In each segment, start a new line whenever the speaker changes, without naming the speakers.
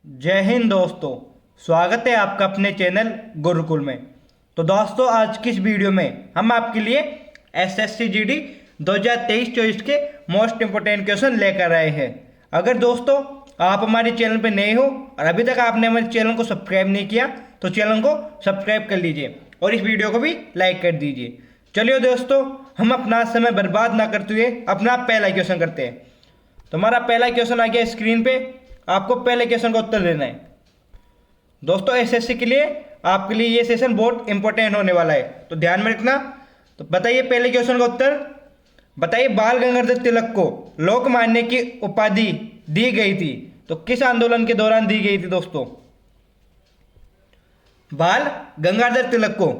जय हिंद दोस्तों। स्वागत है आपका अपने चैनल गुरुकुल में। तो दोस्तों, आज की इस वीडियो में हम आपके लिए एसएससी जीडी 2023-24 के मोस्ट इंपोर्टेंट क्वेश्चन लेकर आए हैं। अगर दोस्तों आप हमारे चैनल पर नए हो और अभी तक आपने हमारे चैनल को सब्सक्राइब नहीं किया तो चैनल को सब्सक्राइब कर लीजिए और इस वीडियो को भी लाइक कर दीजिए। चलिए दोस्तों, हम अपना समय बर्बाद ना करते हुए अपना पहला क्वेश्चन करते हैं। तो हमारा पहला क्वेश्चन आ गया स्क्रीन पे। आपको पहले क्वेश्चन का उत्तर देना है। दोस्तों, एसएससी के लिए आपके लिए ये सेशन बहुत इंपॉर्टेंट होने वाला है, तो ध्यान में रखना। तो बताइए पहले क्वेश्चन का उत्तर। बताइए, बाल गंगाधर तिलक को लोकमान्य की उपाधि दी गई थी तो किस आंदोलन के दौरान दी गई थी दोस्तों? बाल गंगाधर तिलक को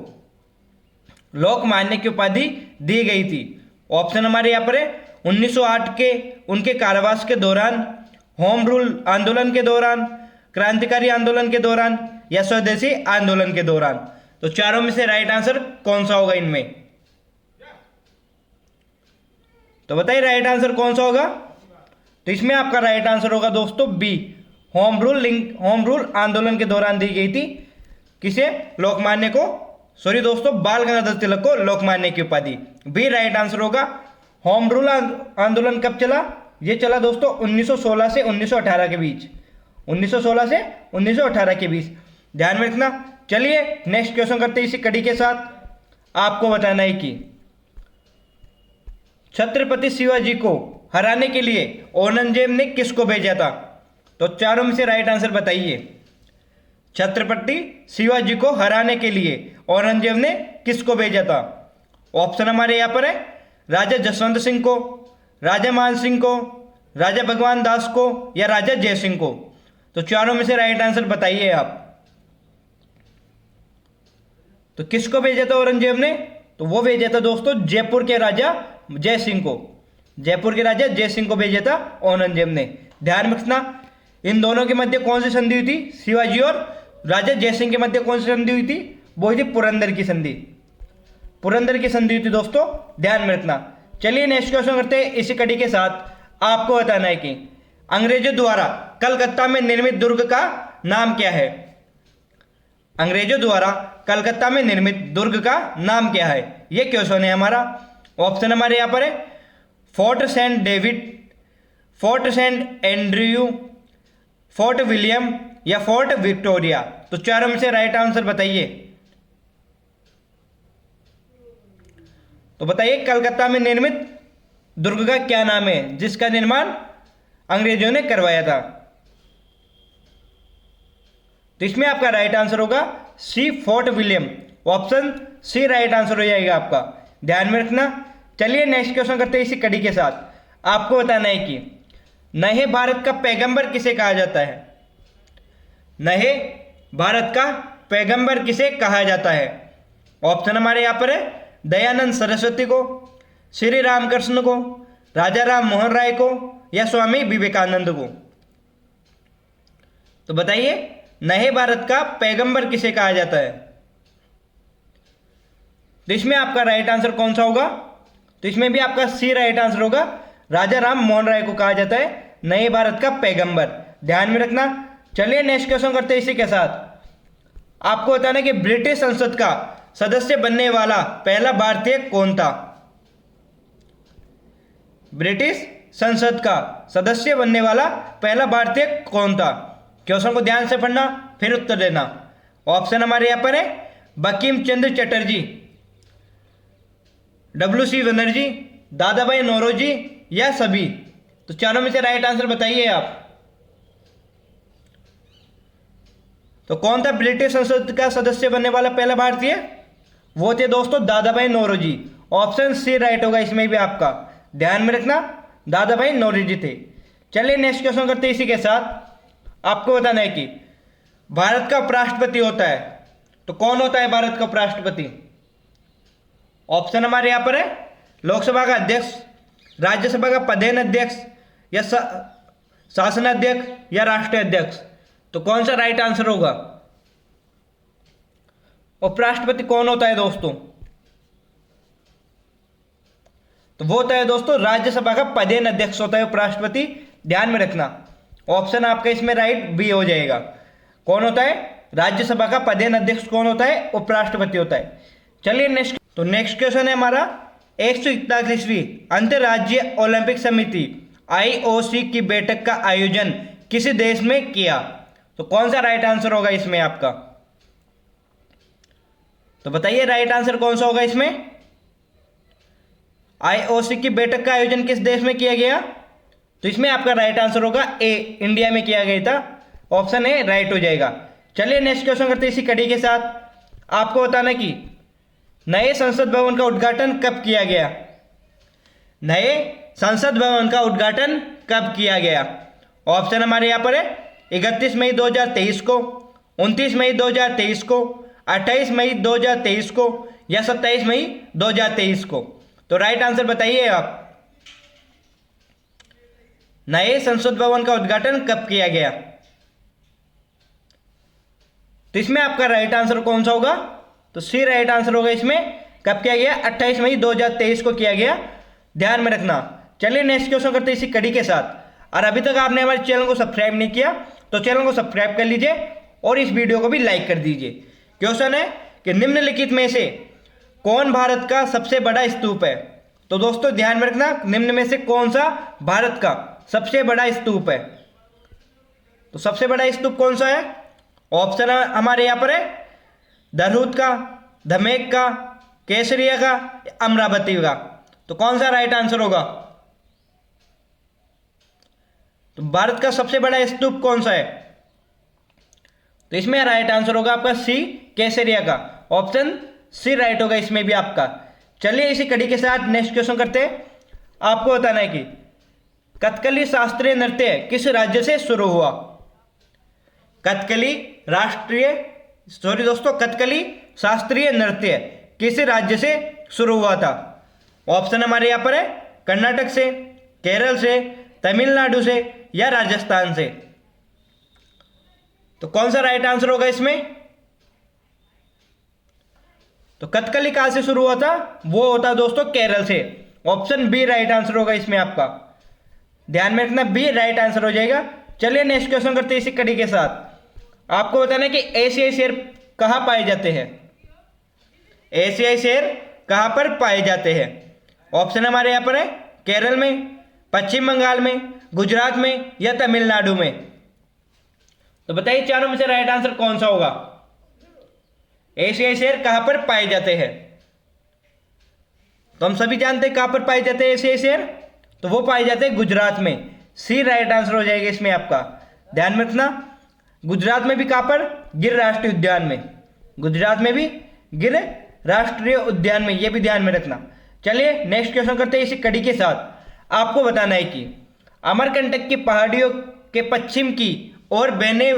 लोकमान्य की उपाधि दी गई थी। ऑप्शन हमारे यहाँ पर है 1908 के उनके कारावास के दौरान, होम रूल आंदोलन के दौरान, क्रांतिकारी आंदोलन के दौरान या स्वदेशी आंदोलन के दौरान। तो चारों में से राइट आंसर कौन सा होगा इनमें? तो बताइए राइट आंसर कौन सा होगा? तो इसमें आपका राइट आंसर होगा दोस्तों बी, होम रूल आंदोलन के दौरान दी गई थी। किसे? लोकमान्य को, सॉरी दोस्तों, बाल गंगाधर तिलक को लोकमान्य की उपाधि। बी राइट आंसर होगा। होम रूल आंदोलन कब चला? ये चला दोस्तों 1916 से 1918 के बीच। 1916 से 1918 के बीच, ध्यान में रखना। चलिए नेक्स्ट क्वेश्चन करते हैं इसी कड़ी के साथ। आपको बताना है कि छत्रपति शिवाजी को हराने के लिए औरंगजेब ने किसको भेजा था? तो चारों में से राइट आंसर बताइए। छत्रपति शिवाजी को हराने के लिए औरंगजेब ने किसको भेजा था? ऑप्शन हमारे यहाँ पर है राजा जसवंत सिंह को, राजा मान सिंह को, राजा भगवान दास को या राजा जय सिंह को। तो चारों में से राइट आंसर बताइए आप। तो किसको भेजा था औरंगजेब ने? तो वो भेजा था दोस्तों जयपुर के राजा जय सिंह को। जयपुर के राजा जय सिंह को भेजा था औरंगजेब ने। ध्यान रखना, इन दोनों के मध्य कौन सी संधि हुई थी? शिवाजी और राजा जय सिंह के मध्य कौन सी संधि हुई थी? वो हुई थी पुरंदर की संधि। पुरंदर की संधि हुई थी दोस्तों, ध्यान में रखना। चलिए नेक्स्ट क्वेश्चन करते हैं इसी कड़ी के साथ। आपको बताना है कि अंग्रेजों द्वारा कलकत्ता में निर्मित दुर्ग का नाम क्या है? अंग्रेजों द्वारा कलकत्ता में निर्मित दुर्ग का नाम क्या है? यह क्वेश्चन है हमारा। ऑप्शन हमारे यहां पर है Fort Saint David, Fort Saint Andrew, Fort William या फोर्ट विक्टोरिया। तो चारों में से राइट आंसर बताइए। तो बताइए कलकत्ता में निर्मित दुर्ग का क्या नाम है जिसका निर्माण अंग्रेजों ने करवाया था? तो इसमें आपका राइट आंसर होगा सी, फोर्ट विलियम। ऑप्शन सी राइट आंसर हो जाएगा आपका, ध्यान में रखना। चलिए नेक्स्ट क्वेश्चन करते हैं इसी कड़ी के साथ। आपको बताना है कि नए भारत का पैगंबर किसे कहा जाता है? नए भारत का पैगंबर किसे कहा जाता है? ऑप्शन हमारे यहां पर है दयानंद सरस्वती को, श्री रामकृष्ण को, राजा राम मोहन राय को या स्वामी विवेकानंद को। तो बताइए नए भारत का पैगंबर किसे कहा जाता है? तो इसमें आपका राइट आंसर कौन सा होगा? तो इसमें भी आपका सी राइट आंसर होगा। राजा राम मोहन राय को कहा जाता है नए भारत का पैगंबर, ध्यान में रखना। चलिए नेक्स्ट क्वेश्चन करते हैं इसी के साथ। आपको बताना है कि ब्रिटिश संसद का सदस्य बनने वाला पहला भारतीय कौन था? ब्रिटिश संसद का सदस्य बनने वाला पहला भारतीय कौन था? क्वेश्चन को ध्यान से पढ़ना फिर उत्तर देना। ऑप्शन हमारे यहां पर है बंकिम चंद्र चटर्जी, WC बनर्जी, दादा भाई नौरोजी या सभी। तो चारों में से राइट आंसर बताइए आप। तो कौन था ब्रिटिश संसद का सदस्य बनने वाला पहला भारतीय? वो थे दोस्तों दादा भाई नौरोजी। ऑप्शन सी राइट होगा इसमें भी आपका, ध्यान में रखना, दादा भाई नौरोजी थे। चलिए नेक्स्ट क्वेश्चन करते हैं इसी के साथ। आपको बताना है कि भारत का उपराष्ट्रपति होता है तो कौन होता है भारत का उपराष्ट्रपति? ऑप्शन हमारे यहां पर है लोकसभा का अध्यक्ष, राज्यसभा का पदेन अध्यक्ष या शासनाध्यक्ष या राष्ट्रीय अध्यक्ष। तो कौन सा राइट आंसर होगा? उपराष्ट्रपति कौन होता है दोस्तों? तो वो होता है दोस्तों राज्यसभा का पदेन अध्यक्ष होता है उपराष्ट्रपति, ध्यान में रखना। ऑप्शन आपका इसमें राइट बी हो जाएगा। कौन होता है राज्यसभा का पदेन अध्यक्ष? कौन होता है? उपराष्ट्रपति होता है। चलिए नेक्स्ट, तो नेक्स्ट क्वेश्चन है हमारा 141वीं अंतर्राज्यीय ओलंपिक समिति IOC की बैठक का आयोजन किस देश में किया? तो कौन सा राइट आंसर होगा इसमें आपका? तो बताइए राइट आंसर कौन सा होगा इसमें? IOC की बैठक का आयोजन किस देश में किया गया? तो इसमें आपका राइट आंसर होगा ए, इंडिया में किया गया था। ऑप्शन ए राइट हो जाएगा। चलिए नेक्स्ट क्वेश्चन करते हैं इसी कड़ी के साथ। आपको बताना कि नए संसद भवन का उद्घाटन कब किया गया? नए संसद भवन का उद्घाटन कब किया गया? ऑप्शन हमारे यहाँ पर है 31 मई 2023 को, 29 मई 2023 को, 28 मई 2023 को या 27 मई 2023 को। तो राइट आंसर बताइए आप। नए संसद भवन का उद्घाटन कब किया गया? तो इसमें आपका राइट आंसर कौन सा होगा? तो सी राइट आंसर होगा इसमें। कब किया गया? 28 मई 2023 को किया गया, ध्यान में रखना। चलिए नेक्स्ट क्वेश्चन करते हैं इसी कड़ी के साथ। और अभी तक आपने हमारे चैनल को सब्सक्राइब नहीं किया तो चैनल को सब्सक्राइब कर लीजिए और इस वीडियो को भी लाइक कर दीजिए। क्वेश्चन है कि निम्नलिखित में से कौन भारत का सबसे बड़ा स्तूप है? तो दोस्तों ध्यान में रखना, निम्न में से कौन सा भारत का सबसे बड़ा स्तूप है? तो सबसे बड़ा स्तूप कौन सा है? ऑप्शन हमारे यहाँ पर है दरहुद का, धमेक का, केसरिया का, अमरावती का। तो कौन सा राइट आंसर होगा? तो भारत का सबसे बड़ा स्तूप कौन सा है? तो इसमें राइट आंसर होगा आपका सी, केसरिया का। ऑप्शन सी राइट होगा इसमें भी आपका। चलिए इसी कड़ी के साथ नेक्स्ट क्वेश्चन करते हैं। आपको बताना है कि कथकली शास्त्रीय नृत्य किस राज्य से शुरू हुआ? कथकली कथकली शास्त्रीय नृत्य किस राज्य से शुरू हुआ था? ऑप्शन हमारे यहाँ पर है कर्नाटक से, केरल से, तमिलनाडु से या राजस्थान से। तो कौन सा राइट आंसर होगा इसमें? तो कथकली कहां से शुरू हुआ था? वो होता दोस्तों केरल से। ऑप्शन बी राइट आंसर होगा इसमें आपका। ध्यान में रखना, बी राइट आंसर हो जाएगा। चलिए नेक्स्ट क्वेश्चन करते हैं इसी कड़ी के साथ। आपको बताना है कि एशियाई शेर कहां पाए जाते हैं? एशियाई शेर कहां पर पाए जाते हैं? ऑप्शन हमारे यहां पर है केरल में, पश्चिम बंगाल में, गुजरात में या तमिलनाडु में। तो बताइए चारों में से राइट आंसर कौन सा होगा? एशियाई शेर कहां पर पाए जाते हैं? तो हम सभी जानते हैं कहां पर पाए जाते हैं एशियाई शेर। तो वो पाए जाते हैं गुजरात में। सी राइट आंसर हो जाएगा इसमें आपका। ध्यान में रखना, गुजरात में भी कहां पर? गिर राष्ट्रीय उद्यान में। गुजरात में भी गिर राष्ट्रीय उद्यान में, ये भी ध्यान में रखना। चलिए नेक्स्ट क्वेश्चन करते हैं इसी कड़ी के साथ। आपको बताना है कि अमरकंटक की पहाड़ियों के पश्चिम की ओर बहने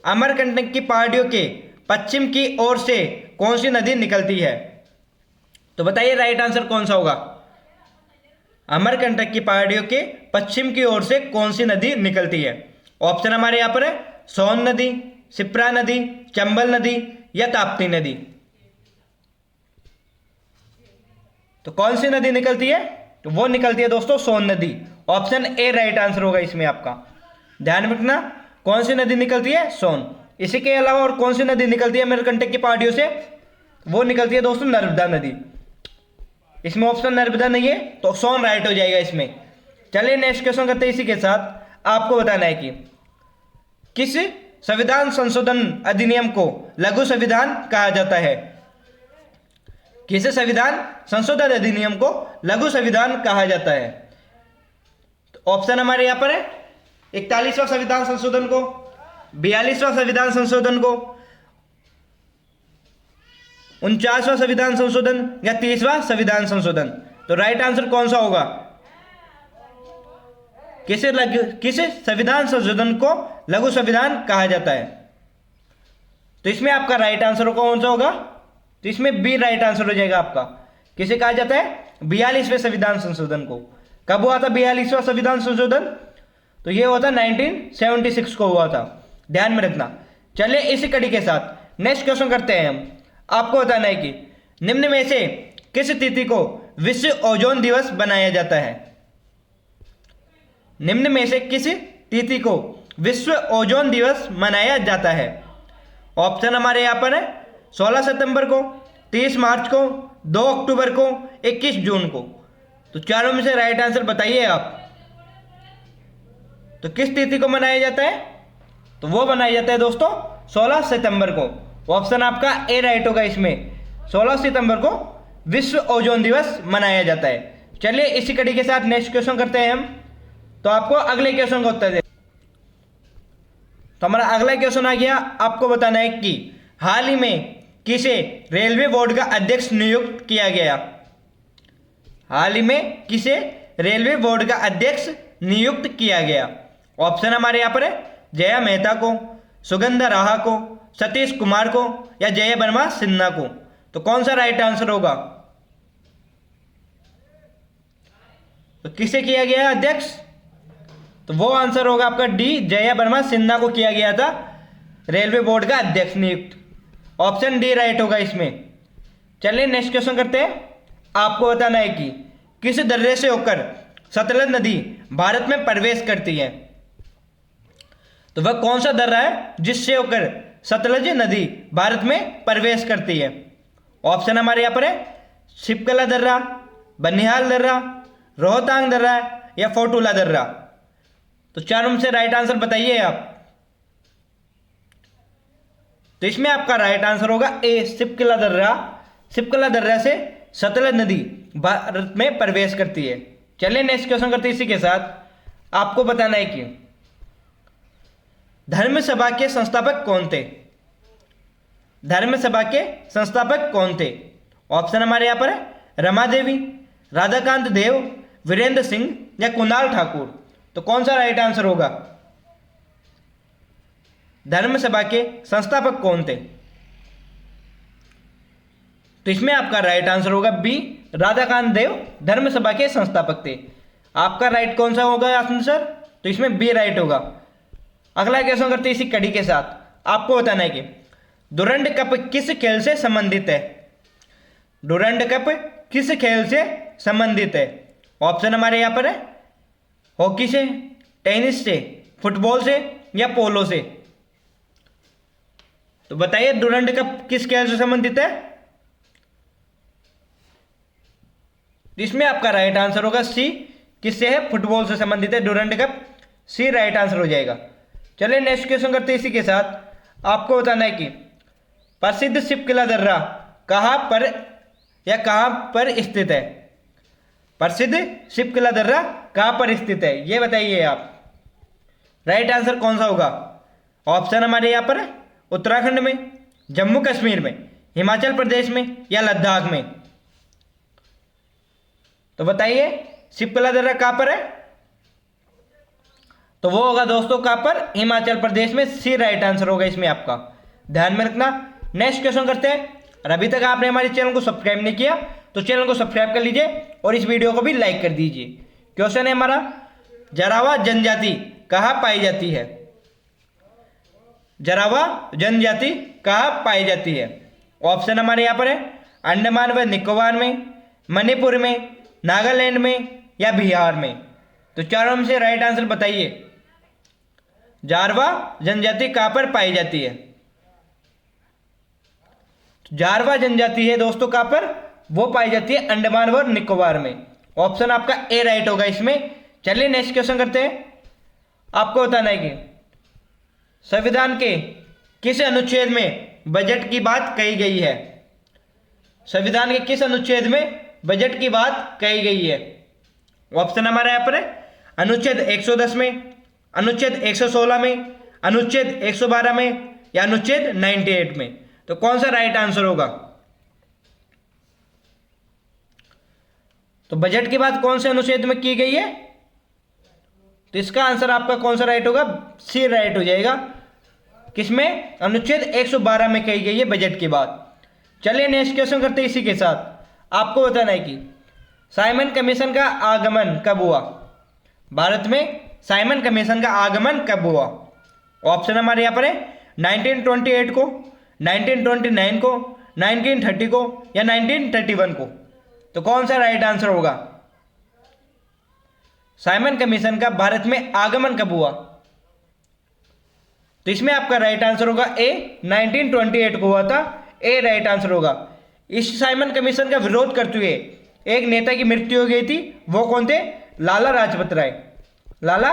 अमरकंटक की पहाड़ियों के पश्चिम की ओर से कौन सी नदी निकलती है? तो बताइए राइट आंसर कौन सा होगा? अमरकंटक की पहाड़ियों के पश्चिम की ओर से कौन सी नदी निकलती है? ऑप्शन हमारे यहाँ पर है सोन नदी, शिप्रा नदी, चंबल नदी या ताप्ती नदी। तो कौन सी नदी निकलती है? तो वो निकलती है दोस्तों सोन नदी। ऑप्शन ए राइट आंसर होगा इसमें आपका। ध्यान में रखना, कौन सी नदी निकलती है? सोन। इसी के अलावा और कौन सी नदी निकलती है अमरकंटक की पहाड़ियों से? वो निकलती है दोस्तों नर्मदा नदी। इसमें ऑप्शन नर्मदा नहीं है तो सोन राइट हो जाएगा इसमें। चलिए नेक्स्ट क्वेश्चन करते हैं इसी के साथ। आपको बताना है कि किस संविधान संशोधन अधिनियम को लघु संविधान कहा जाता है? किस संविधान संशोधन अधिनियम को लघु संविधान कहा जाता है? तो ऑप्शन हमारे यहां पर है 41वां संविधान संशोधन को, 42वां संविधान संशोधन को, 49वां संविधान संशोधन या 30वां संविधान संशोधन। तो राइट आंसर कौन सा होगा? किस संविधान संशोधन को लघु संविधान कहा जाता है? तो इसमें आपका राइट आंसर कौन सा होगा? तो इसमें बी राइट आंसर हो जाएगा आपका। किसे कहा जाता है? 42वें संविधान संशोधन को। कब हुआ था 42वां संविधान संशोधन? तो ये हुआ था 1976 को हुआ था। ध्यान में रखना। चलिए इसी कड़ी के साथ नेक्स्ट क्वेश्चन करते हैं हम। आपको बताना है कि निम्न में से किस तिथि को विश्व ओजोन दिवस बनाया जाता है? निम्न में से किस तिथि को विश्व ओजोन दिवस मनाया जाता है? ऑप्शन हमारे यहाँ पर है 16 सितंबर को, 30 मार्च को, 2 अक्टूबर को, 21 जून को। तो चारों में से राइट आंसर बताइए आप। तो किस तिथि को मनाया जाता है? तो वो मनाया जाता है दोस्तों 16 सितंबर को। ऑप्शन आपका ए राइट होगा इसमें। 16 सितंबर को विश्व ओजोन दिवस मनाया जाता है। चलिए इसी कड़ी के साथ नेक्स्ट क्वेश्चन करते हैं हम। तो आपको अगले क्वेश्चन का उत्तर दे। तो हमारा अगला क्वेश्चन आ गया, आपको बताना है कि हाल ही में किसे रेलवे बोर्ड का अध्यक्ष नियुक्त किया गया? हाल ही में किसे रेलवे बोर्ड का अध्यक्ष नियुक्त किया गया? ऑप्शन हमारे यहाँ पर है जया मेहता को, सुगंधा राहा को, सतीश कुमार को या जय वर्मा सिन्हा को। तो कौन सा राइट आंसर होगा? तो किसे किया गया अध्यक्ष? तो वो आंसर होगा आपका डी, जया वर्मा सिन्हा को किया गया था रेलवे बोर्ड का अध्यक्ष नियुक्त। ऑप्शन डी राइट होगा इसमें। चलिए नेक्स्ट क्वेश्चन करते हैं। आपको बताना है कि किस दर्रे से होकर सतलज नदी भारत में प्रवेश करती है? तो वह कौन सा दर्रा है जिससे होकर सतलज नदी भारत में प्रवेश करती है? ऑप्शन हमारे यहाँ पर है शिपकला दर्रा, बनिहाल दर्रा, रोहतांग दर्रा या फोटुला दर्रा। तो चारों में से राइट आंसर बताइए आप। तो इसमें आपका राइट आंसर होगा ए, शिपकला दर्रा। शिपकला दर्रा से सतलज नदी भारत में प्रवेश करती है। चलिए नेक्स्ट क्वेश्चन करते हैं इसी के साथ। आपको बताना है कि धर्म सभा के संस्थापक कौन थे? धर्म सभा के संस्थापक कौन थे? ऑप्शन हमारे यहां पर है रमा देवी, राधाकांत देव, वीरेंद्र सिंह या कुणाल ठाकुर। तो कौन सा राइट आंसर होगा? धर्म सभा के संस्थापक कौन थे? तो इसमें आपका राइट आंसर होगा बी, राधाकांत देव धर्म सभा के संस्थापक थे। आपका राइट कौन सा होगा आंसर? तो इसमें बी राइट होगा। अगला क्वेश्चन करते हैं इसी कड़ी के साथ। आपको बताना है कि डुरंड कप किस खेल से संबंधित है? डुरंड कप किस खेल से संबंधित है? ऑप्शन हमारे यहां पर है हॉकी से, टेनिस से, फुटबॉल से या पोलो से। तो बताइए डुरंड कप किस खेल से संबंधित है? इसमें आपका राइट आंसर होगा सी, किससे है? फुटबॉल से संबंधित है डुरंड कप। सी राइट आंसर हो जाएगा। चलिए नेक्स्ट क्वेश्चन करते हैं इसी के साथ। आपको बताना है कि प्रसिद्ध शिपकला दर्रा कहां पर या कहां पर स्थित है? प्रसिद्ध शिपकला दर्रा कहां पर स्थित है ये बताइए आप। राइट आंसर कौन सा होगा? ऑप्शन हमारे यहां पर है उत्तराखंड में, जम्मू कश्मीर में, हिमाचल प्रदेश में या लद्दाख में। तो बताइए शिपकला दर्रा कहां पर है? तो वो होगा दोस्तों कहां पर? हिमाचल प्रदेश में। सी राइट आंसर होगा इसमें आपका, ध्यान में रखना। नेक्स्ट क्वेश्चन करते हैं। और अभी तक आपने हमारे चैनल को सब्सक्राइब नहीं किया तो चैनल को सब्सक्राइब कर लीजिए और इस वीडियो को भी लाइक कर दीजिए। क्वेश्चन है हमारा, जरावा जनजाति कहां पाई जाती है? जरावा जनजाति कहां पाई जाती है? ऑप्शन हमारे यहां पर है अंडमान व निकोबार में, मणिपुर में, नागालैंड में या बिहार में। तो चारों में से राइट आंसर बताइए। जारवा जनजाति कहां पर पाई जाती है? जारवा जनजाति है दोस्तों कहां पर? वो पाई जाती है अंडमान व निकोबार में। ऑप्शन आपका ए राइट होगा इसमें। चलिए नेक्स्ट क्वेश्चन करते हैं। आपको बताना है कि संविधान के किस अनुच्छेद में बजट की बात कही गई है? संविधान के किस अनुच्छेद में बजट की बात कही गई है? ऑप्शन हमारे यहां पर है अनुच्छेद 110 में, अनुच्छेद 116 में, अनुच्छेद 112 में या अनुच्छेद 98 में। तो कौन सा राइट आंसर होगा? तो बजट की बात कौन से अनुच्छेद में की गई है? तो इसका आंसर आपका कौन सा राइट होगा? सी राइट हो जाएगा। किसमें? अनुच्छेद 112 में कही गई है बजट की बात। चलिए नेक्स्ट क्वेश्चन करते हैं इसी के साथ। आपको बताना है कि साइमन कमीशन का आगमन कब हुआ? भारत में साइमन कमीशन का आगमन कब हुआ? ऑप्शन हमारे यहाँ पर है 1928 को, 1929 को, 1930 को या 1931 को। तो कौन सा राइट आंसर होगा? साइमन कमीशन का भारत में आगमन कब हुआ? तो इसमें आपका राइट आंसर होगा ए, 1928 को हुआ था। ए राइट आंसर होगा। इस साइमन कमीशन का विरोध करते हुए एक नेता की मृत्यु हो गई थी। वो कौन थे? लाला लाजपत राय। लाला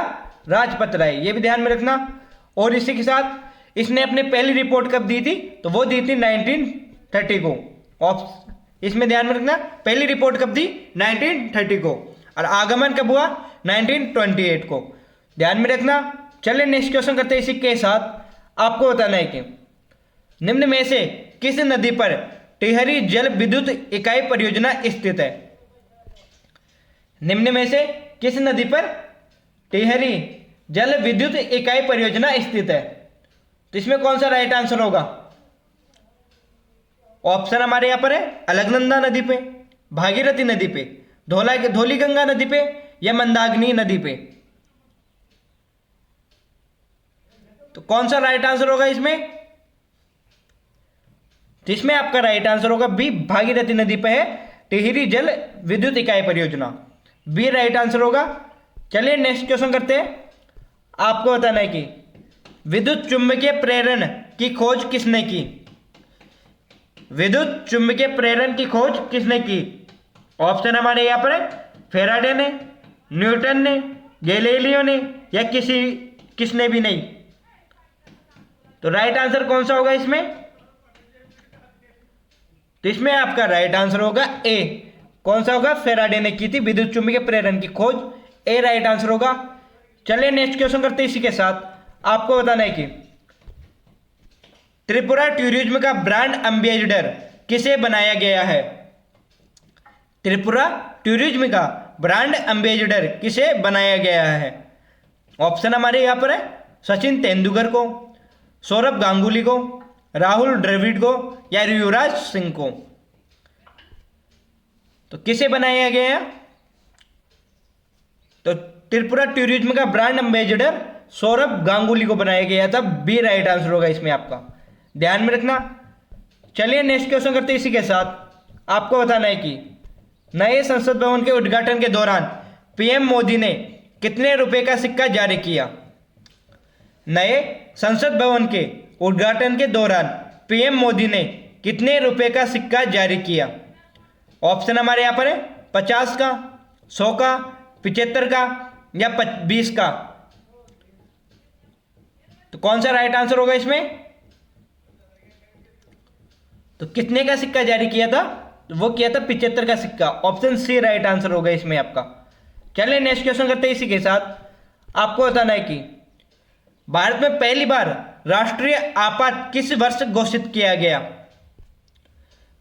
लाजपत राय, ये भी ध्यान में रखना। और इसी के साथ इसने अपनी पहली रिपोर्ट कब दी थी? तो वो दी थी 1930 को। इसमें ध्यान में रखना, पहली रिपोर्ट कब दी? 1930 को। और आगमन कब हुआ? 1928 को। ध्यान में रखना। चलिए नेक्स्ट क्वेश्चन करते हैं। इसी के साथ आपको बताना है कि निम्न में से किस नदी पर टिहरी जल विद्युत इकाई परियोजना स्थित है? निम्न में से किस नदी पर टिहरी जल विद्युत इकाई परियोजना स्थित है? तो इसमें कौन सा राइट आंसर होगा? ऑप्शन हमारे यहां पर है अलकनंदा नदी पे, भागीरथी नदी पे, धौलीगंगा नदी पे या मंदाकिनी नदी पे। तो कौन सा राइट आंसर होगा इसमें? जिसमें आपका राइट आंसर होगा बी, भागीरथी नदी पे है टिहरी जल विद्युत इकाई परियोजना। बी राइट आंसर होगा। चलिए नेक्स्ट क्वेश्चन करते हैं। आपको बताना है कि विद्युत चुंबकीय प्रेरण की खोज किसने की? विद्युत चुंबकीय प्रेरण की खोज किसने की? ऑप्शन हमारे यहां पर है फेराडे ने, न्यूटन ने, गैलीलियो ने या किसने भी नहीं। तो राइट आंसर कौन सा होगा इसमें? तो इसमें आपका राइट आंसर होगा ए। कौन सा होगा? फेराडे ने की थी विद्युत चुंबकीय प्रेरण की खोज। ए राइट आंसर होगा। चलिए नेक्स्ट क्वेश्चन करते हैं। इसी के साथ आपको बताना है कि त्रिपुरा टूरिज्म का ब्रांड एम्बेसडर किसे बनाया गया है? त्रिपुरा टूरिज्म का ब्रांड एम्बेसडर किसे बनाया गया है? ऑप्शन हमारे यहां पर है सचिन तेंदुलकर को, सौरभ गांगुली को, राहुल द्रविड़ को या युवराज सिंह को। तो किसे बनाया गया? तो त्रिपुरा टूरिज्म का ब्रांड एम्बेसडर सौरभ गांगुली को बनाया गया था। बी राइट आंसर होगा इसमें आपका। ध्यान में रखना। चलिए नेक्स्ट क्वेश्चन करते हैं। इसी के साथ आपको बताना है कि नए संसद भवन के उद्घाटन के दौरान पीएम मोदी ने कितने रुपए का सिक्का जारी किया? नए संसद भवन के उद्घाटन के दौरान पीएम मोदी ने कितने रुपए का सिक्का जारी किया? ऑप्शन हमारे यहां पर है 50 का, 100 का, 75 का या 20 का। तो कौन सा राइट आंसर होगा इसमें? तो कितने का सिक्का जारी किया था? तो वो किया था 75 का सिक्का। ऑप्शन सी राइट आंसर होगा इसमें आपका। चलिए नेक्स्ट क्वेश्चन करते हैं। इसी के साथ आपको बताना है कि भारत में पहली बार राष्ट्रीय आपात किस वर्ष घोषित किया गया?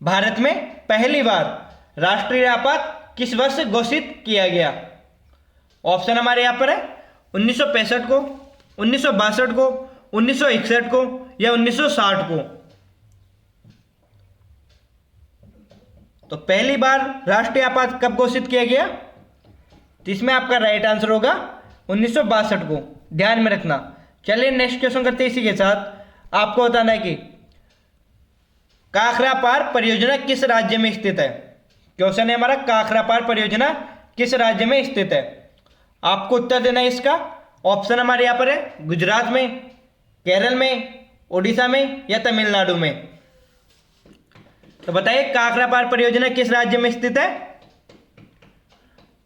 भारत में पहली बार राष्ट्रीय आपात किस वर्ष घोषित किया गया? ऑप्शन हमारे यहां पर है 1965 को, 1962 को, 1961 को या 1960 को। तो पहली बार राष्ट्रीय आपात कब घोषित किया गया? तो इसमें आपका राइट आंसर होगा 1962 को। ध्यान में रखना। चलिए नेक्स्ट क्वेश्चन करते हैं। इसी के साथ आपको बताना है कि काकरापार परियोजना किस राज्य में स्थित है? क्वेश्चन है हमारा काकरापार परियोजना किस राज्य में स्थित है? आपको उत्तर देना है इसका। ऑप्शन हमारे यहां पर है गुजरात में, केरल में, उड़ीसा में या तमिलनाडु में। तो बताइए काकरापार परियोजना किस राज्य में स्थित है?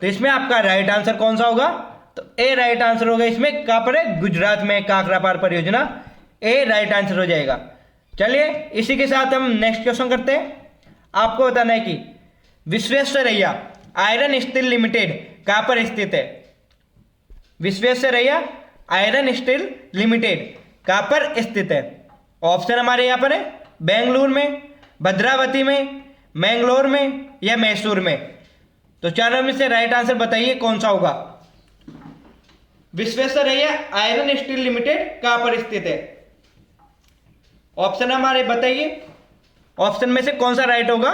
तो इसमें आपका राइट आंसर कौन सा होगा? तो ए राइट आंसर होगा इसमें। कहां पर है? गुजरात में काकरापार परियोजना। ए राइट आंसर हो जाएगा। चलिए इसी के साथ हम नेक्स्ट क्वेश्चन करते हैं। आपको बताना है कि विश्वेश्वरैया आयरन स्टील लिमिटेड कहां पर स्थित है? विश्वेश्वरैया आयरन स्टील लिमिटेड कहां पर स्थित है? ऑप्शन हमारे यहां पर है बेंगलुरु में, भद्रावती में, मैंगलोर में या मैसूर में। तो चारों में से राइट आंसर बताइए कौन सा होगा? विश्वेश्वरैया आयरन स्टील लिमिटेड कहां पर स्थित है? ऑप्शन हमारे बताइए, ऑप्शन में से कौन सा राइट होगा?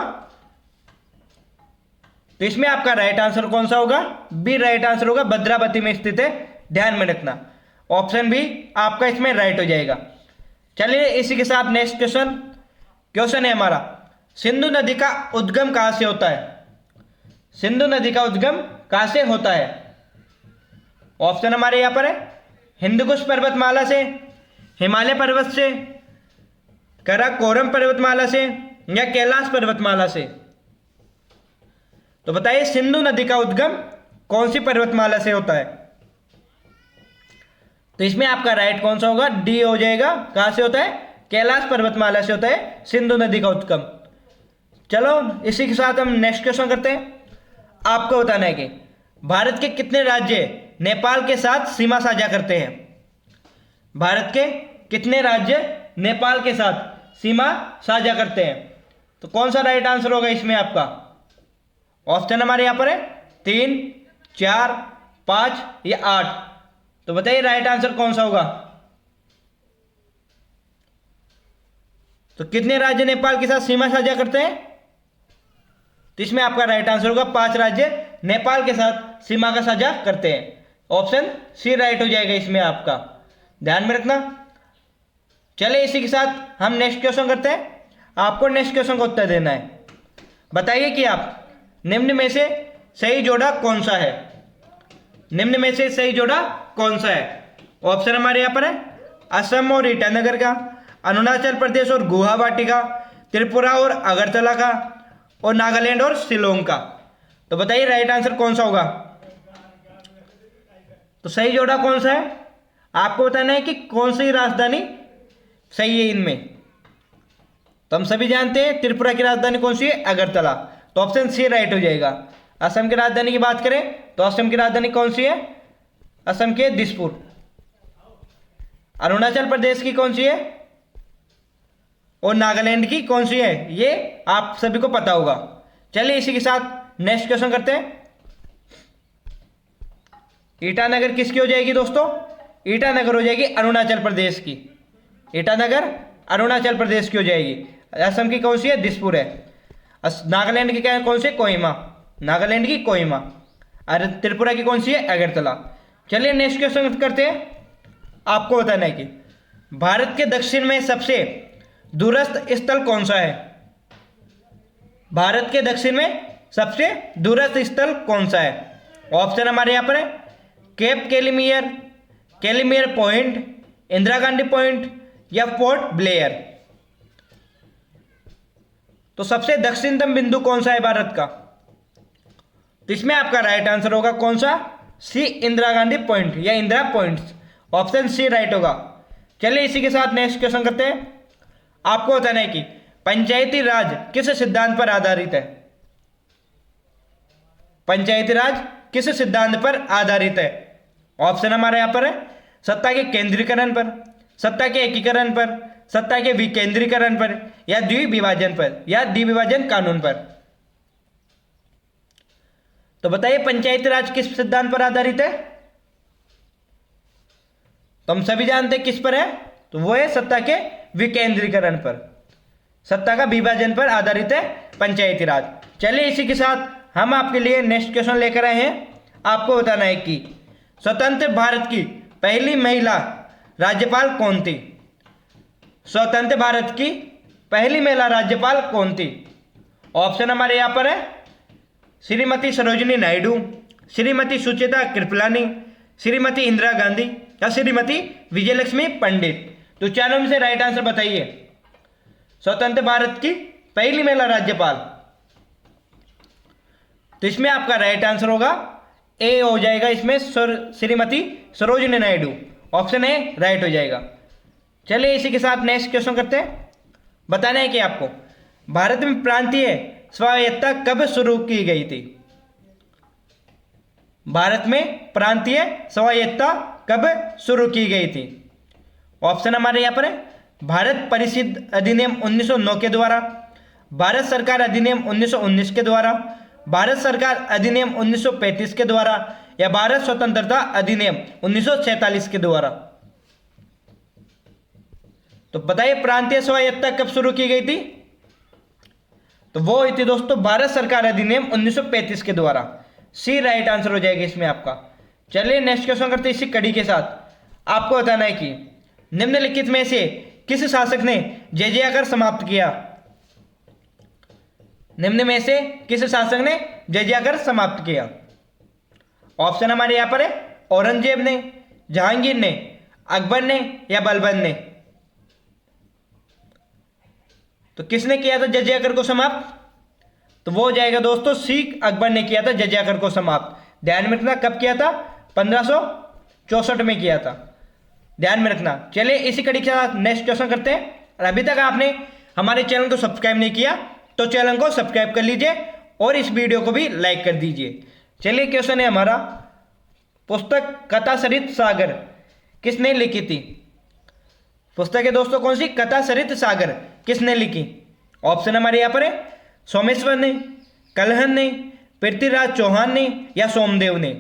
तो इसमें आपका राइट आंसर कौन सा होगा? बी राइट आंसर होगा, भद्रावती में स्थित है। ध्यान में रखना। ऑप्शन बी आपका इसमें राइट हो जाएगा। चलिए इसी के साथ नेक्स्ट क्वेश्चन है हमारा, सिंधु नदी का उद्गम कहां से होता है? सिंधु नदी का उद्गम कहां से होता है? ऑप्शन हमारे यहाँ पर है हिंदकुश पर्वतमाला से, हिमालय पर्वत से, काराकोरम पर्वतमाला से या कैलाश पर्वतमाला से। तो बताइए सिंधु नदी का उद्गम कौन सी पर्वतमाला से होता है? तो इसमें आपका राइट कौन सा होगा? डी हो जाएगा। कहां से होता है? कैलाश पर्वतमाला से होता है सिंधु नदी का उद्गम। चलो इसी के साथ हम नेक्स्ट क्वेश्चन करते हैं। आपको बताना है कि भारत के कितने राज्य नेपाल के साथ सीमा साझा करते हैं? भारत के कितने राज्य नेपाल के साथ सीमा साझा करते हैं? तो कौन सा राइट आंसर होगा इसमें आपका? ऑप्शन हमारे यहां पर है 3, 4, 5 या 8। तो बताइए राइट आंसर कौन सा होगा? तो कितने राज्य नेपाल के साथ सीमा साझा करते हैं? तो इसमें आपका राइट आंसर होगा 5 राज्य नेपाल के साथ सीमा का साझा करते हैं। ऑप्शन सी राइट हो जाएगा इसमें आपका, ध्यान में रखना। चलिए इसी के साथ हम नेक्स्ट क्वेश्चन करते हैं। आपको नेक्स्ट क्वेश्चन का उत्तर देना है। बताइए कि आप निम्न में से सही जोड़ा कौन सा है? निम्न में से सही जोड़ा कौन सा है? ऑप्शन हमारे यहां पर है असम और ईटानगर का, अरुणाचल प्रदेश और गुवाहाटी का, त्रिपुरा और अगरतला का, और नागालैंड और शिलोंग का। तो बताइए राइट आंसर कौन सा होगा? तो सही जोड़ा कौन सा है? आपको बताना है कि कौन सी राजधानी सही है इनमें। तो हम सभी जानते हैं त्रिपुरा की राजधानी कौन सी है? अगरतला। तो ऑप्शन सी राइट हो जाएगा। असम की राजधानी की बात करें तो असम की राजधानी कौन सी है? असम के दिसपुर। अरुणाचल प्रदेश की कौन सी है? और नागालैंड की कौन सी है? ये आप सभी को पता होगा। चलिए इसी के साथ नेक्स्ट क्वेश्चन करते हैं। ईटानगर किसकी हो जाएगी दोस्तों? ईटानगर हो जाएगी अरुणाचल प्रदेश की। ईटानगर अरुणाचल प्रदेश की हो जाएगी। असम की कौन सी है? दिसपुर है। नागालैंड की क्या है? कौन सी? कोहिमा। नागालैंड की कोहिमा। और त्रिपुरा की कौन सी है? अगरतला। चलिए नेक्स्ट क्वेश्चन करते हैं। आपको बताना है कि भारत के दक्षिण में सबसे दूरस्थ स्थल कौन सा है? भारत के दक्षिण में सबसे दूरस्थ स्थल कौन सा है? ऑप्शन हमारे यहां पर है Cape Calimere, Calimere Point, Indira Gandhi point या पोर्ट ब्लेयर। तो सबसे दक्षिणतम बिंदु कौन सा है भारत का? तो इसमें आपका राइट आंसर होगा कौन सा? सी इंदिरा गांधी पॉइंट या इंदिरा पॉइंट्स। ऑप्शन सी राइट होगा। चलिए इसी के साथ नेक्स्ट क्वेश्चन करते हैं। आपको बताना है कि पंचायती राज किस सिद्धांत पर आधारित है? पंचायती राज किस सिद्धांत पर आधारित है? ऑप्शन हमारे यहां पर है सत्ता के केंद्रीकरण पर, सत्ता के एकीकरण पर, सत्ता के विकेंद्रीकरण पर या द्विविभाजन पर या द्विविभाजन कानून पर। तो बताइए पंचायती राज किस सिद्धांत पर आधारित है? तो हम सभी जानते हैं किस पर है, तो वो है सत्ता के विकेंद्रीकरण पर, सत्ता का विभाजन पर आधारित है पंचायती राज। चलिए इसी के साथ हम आपके लिए नेक्स्ट क्वेश्चन लेकर आए हैं। आपको बताना है कि स्वतंत्र भारत की पहली महिला राज्यपाल कौन थी? स्वतंत्र भारत की पहली महिला राज्यपाल कौन थी? ऑप्शन हमारे यहां पर है श्रीमती सरोजिनी नायडू, श्रीमती सुचेता कृपलानी, श्रीमती इंदिरा गांधी या श्रीमती विजयलक्ष्मी पंडित। तो चारों में से राइट आंसर बताइए। स्वतंत्र भारत की पहली महिला राज्यपाल, तो इसमें आपका राइट आंसर होगा ए हो जाएगा। इसमें Shrimati Sarojini Naidu, option A right हो जाएगा। चलिए इसी के साथ नेक्स्ट क्वेश्चन करते हैं। बताना है कि आपको भारत में प्रांतीय स्वायत्तता कब शुरू की गई थी? भारत में प्रांतीय स्वायत्तता कब शुरू की गई थी? ऑप्शन हमारे यहां पर है भारत परिषद अधिनियम 1909 के द्वारा, भारत सरकार अधिनियम 1919 के द्वारा, भारत सरकार अधिनियम 1935 के द्वारा या भारत स्वतंत्रता अधिनियम 1947 के द्वारा। तो बताइए प्रांतीय स्वायत्तता कब शुरू की गई थी? तो वो हुई थी दोस्तों भारत सरकार अधिनियम 1935 के द्वारा। सी राइट आंसर हो जाएगा इसमें आपका। चलिए नेक्स्ट क्वेश्चन करते हैं इसी कड़ी के साथ। आपको बताना है कि निम्नलिखित में से किस शासक ने जजिया कर समाप्त किया? निम्न में से किस शासक ने जजिया कर समाप्त किया? ऑप्शन हमारे यहां पर है औरंगजेब ने, जहांगीर ने, अकबर ने या बलबन ने? तो किसने किया था जजिया कर को समाप्त? तो वो हो जाएगा दोस्तों सी, अकबर ने किया था जजिया कर को समाप्त। ध्यान में रखना, कब किया था? 1564 में किया था, ध्यान में रखना। चलिए इसी कड़ी के साथ नेक्स्ट क्वेश्चन करते हैं। और अभी तक आपने हमारे चैनल को सब्सक्राइब नहीं किया तो चैनल को सब्सक्राइब कर लीजिए और इस वीडियो को भी लाइक कर दीजिए। चलिए क्वेश्चन है हमारा, पुस्तक कथा सरित सागर किसने लिखी थी? पुस्तक है दोस्तों कौन सी? कथा सरित सागर किसने लिखी? ऑप्शन हमारे यहाँ पर है, सोमेश्वर ने, कलहन ने, पृथ्वीराज चौहान ने या सोमदेव ने?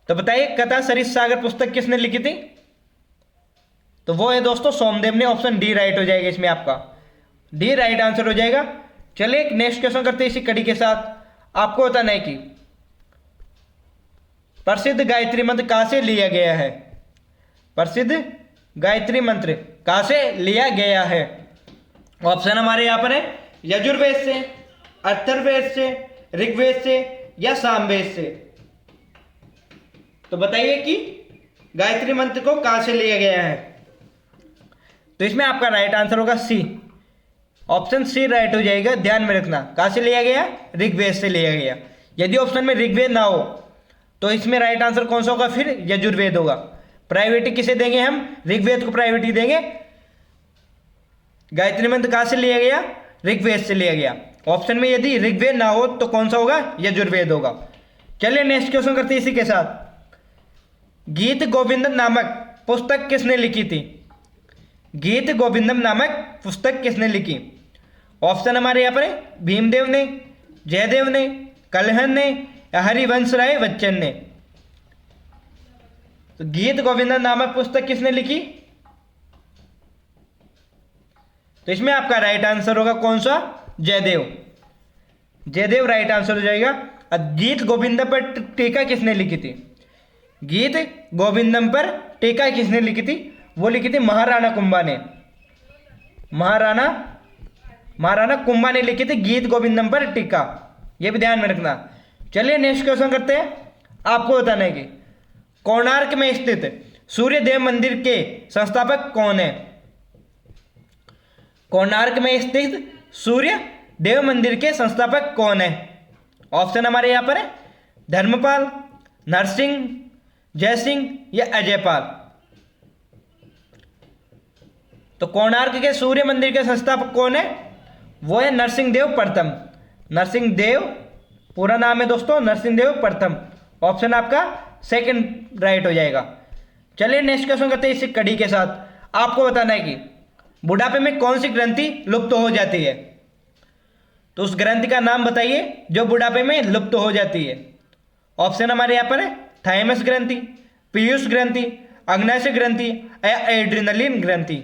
तो बताइए कथा सरित सागर पुस्तक किसने लिखी थी? तो वो है दोस्तों सोमदेव ने। ऑप्शन डी राइट हो जाएगा इसमें, आपका डी राइट आंसर हो जाएगा। चलिए नेक्स्ट क्वेश्चन करते हैं इसी कड़ी के साथ। आपको बताना है कि प्रसिद्ध गायत्री मंत्र कहां से लिया गया है? प्रसिद्ध गायत्री मंत्र कहां से लिया गया है? ऑप्शन हमारे यहां पर है, यजुर्वेद से, अथर्ववेद से, ऋग्वेद से या सामवेद से? तो बताइए कि गायत्री मंत्र को कहां से लिया गया है? तो इसमें आपका राइट आंसर होगा सी, ऑप्शन सी राइट हो जाएगा। ध्यान में रखना, कहां से लिया गया? ऋग्वेद से लिया गया। यदि ऑप्शन में ऋग्वेद ना हो तो इसमें राइट आंसर कौन सा होगा? फिर यजुर्वेद होगा। प्रायोरिटी किसे देंगे हम? ऋग्वेद को प्रायोरिटी देंगे। गायत्री मंत्र कहां से लिया गया? ऋग्वेद से लिया गया। ऑप्शन में यदि ऋग्वेद ना हो तो कौन सा होगा? यजुर्वेद होगा। चलिए नेक्स्ट क्वेश्चन करते हैं इसी के साथ। गीत गोविंदम नामक पुस्तक किसने लिखी थी? गीत गोविंदम नामक पुस्तक किसने लिखी? ऑप्शन हमारे यहाँ पर है, भीमदेव ने, जयदेव ने, कलहन ने या हरिवंश राय बच्चन ने? तो गीत गोविंदम नामक पुस्तक किसने लिखी? तो इसमें आपका राइट आंसर होगा कौन सा? जयदेव। जयदेव राइट आंसर हो जाएगा। गीत गोविंदम पर टीका किसने लिखी थी? गीत गोविंदम पर टीका किसने लिखी थी? वो लिखी थी महाराणा कुंभा ने। महाराणा कुंभा ने लिखी थी गीत गोविंदम पर टीका, ये भी ध्यान में रखना। चलिए नेक्स्ट क्वेश्चन करते हैं। आपको बताना है कि कोणार्क में स्थित सूर्य देव मंदिर के संस्थापक कौन है? कोणार्क में स्थित सूर्य देव मंदिर के संस्थापक कौन है? ऑप्शन हमारे यहां पर है, धर्मपाल, नरसिंह, जयसिंह या अजयपाल? तो कोणार्क के सूर्य मंदिर के संस्थापक कौन है? वो है नरसिंह देव प्रथम। नरसिंह देव पूरा नाम है दोस्तों, नरसिंह देव प्रथम। ऑप्शन आपका सेकंड राइट हो जाएगा। चलिए नेक्स्ट क्वेश्चन करते हैं इसी कड़ी के साथ। आपको बताना है कि बुढ़ापे में कौन सी ग्रंथि लुप्त हो जाती है? तो उस ग्रंथि का नाम बताइए जो बुढ़ापे में लुप्त हो जाती है। ऑप्शन हमारे यहाँ पर है, थाइमस ग्रंथि, पीयूष ग्रंथि, अग्नाशय ग्रंथि या एड्रिनलिन ग्रंथि?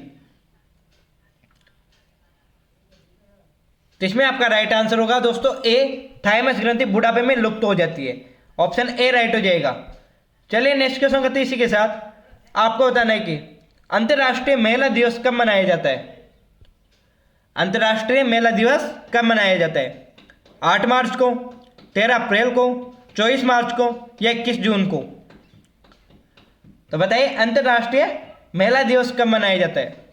तो इसमें आपका राइट आंसर होगा दोस्तों ए, थाइमस ग्रंथि बुढ़ापे में लुप्त हो जाती है। ऑप्शन ए राइट हो जाएगा। चलिए नेक्स्ट क्वेश्चन करते हैं इसी के साथ। आपको बताना है कि अंतर्राष्ट्रीय महिला दिवस कब मनाया जाता है? अंतर्राष्ट्रीय महिला दिवस कब मनाया जाता है? 8 मार्च को, 13 अप्रैल को, 24 मार्च को या 21 जून को? तो बताइए अंतर्राष्ट्रीय महिला दिवस कब मनाया जाता है?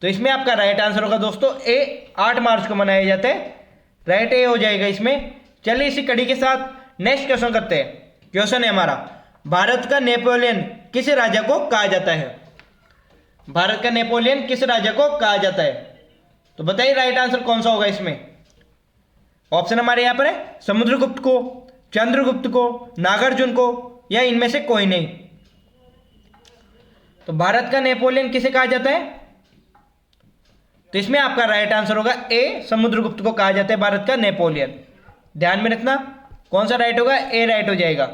तो इसमें आपका राइट आंसर होगा दोस्तों ए, 8 मार्च को मनाया जाता है। राइट ए हो जाएगा इसमें। चलिए इसी कड़ी के साथ नेक्स्ट क्वेश्चन करते हैं। क्वेश्चन है हमारा, भारत का नेपोलियन किस राजा को कहा जाता है? भारत का नेपोलियन किस राजा को कहा जाता है? तो बताइए राइट आंसर कौन सा होगा इसमें। ऑप्शन हमारे यहाँ पर है, समुद्रगुप्त को, चंद्रगुप्त को, नागार्जुन को या इनमें से कोई नहीं? तो भारत का नेपोलियन किसे कहा जाता है? तो इसमें आपका राइट आंसर होगा ए, समुद्रगुप्त को कहा जाता है भारत का नेपोलियन। ध्यान में रखना कौन सा राइट होगा, ए राइट हो जाएगा।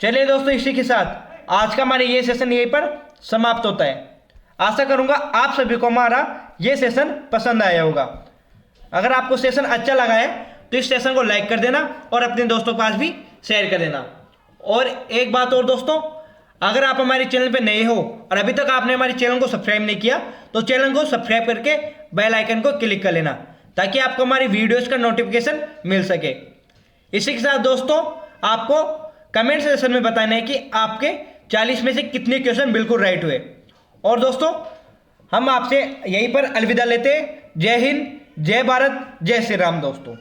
चलिए दोस्तों इसी के साथ आज का हमारे ये सेशन यहीं पर समाप्त होता है। आशा करूंगा आप सभी को हमारा ये सेशन पसंद आया होगा। अगर आपको सेशन अच्छा लगा है तो इस सेशन को लाइक कर देना और अपने दोस्तों के पास भी शेयर कर देना। और एक बात और दोस्तों, अगर आप हमारे चैनल पे नए हो और अभी तक आपने हमारे चैनल को सब्सक्राइब नहीं किया तो चैनल को सब्सक्राइब करके बेल आइकन को क्लिक कर लेना ताकि आपको हमारी वीडियोस का नोटिफिकेशन मिल सके। इसी के साथ दोस्तों आपको कमेंट सेक्शन में बताना है कि आपके 40 में से कितने क्वेश्चन बिल्कुल राइट हुए। और दोस्तों हम आपसे यहीं पर अलविदा लेते हैं। जय हिंद, जय भारत, जय श्री राम दोस्तों।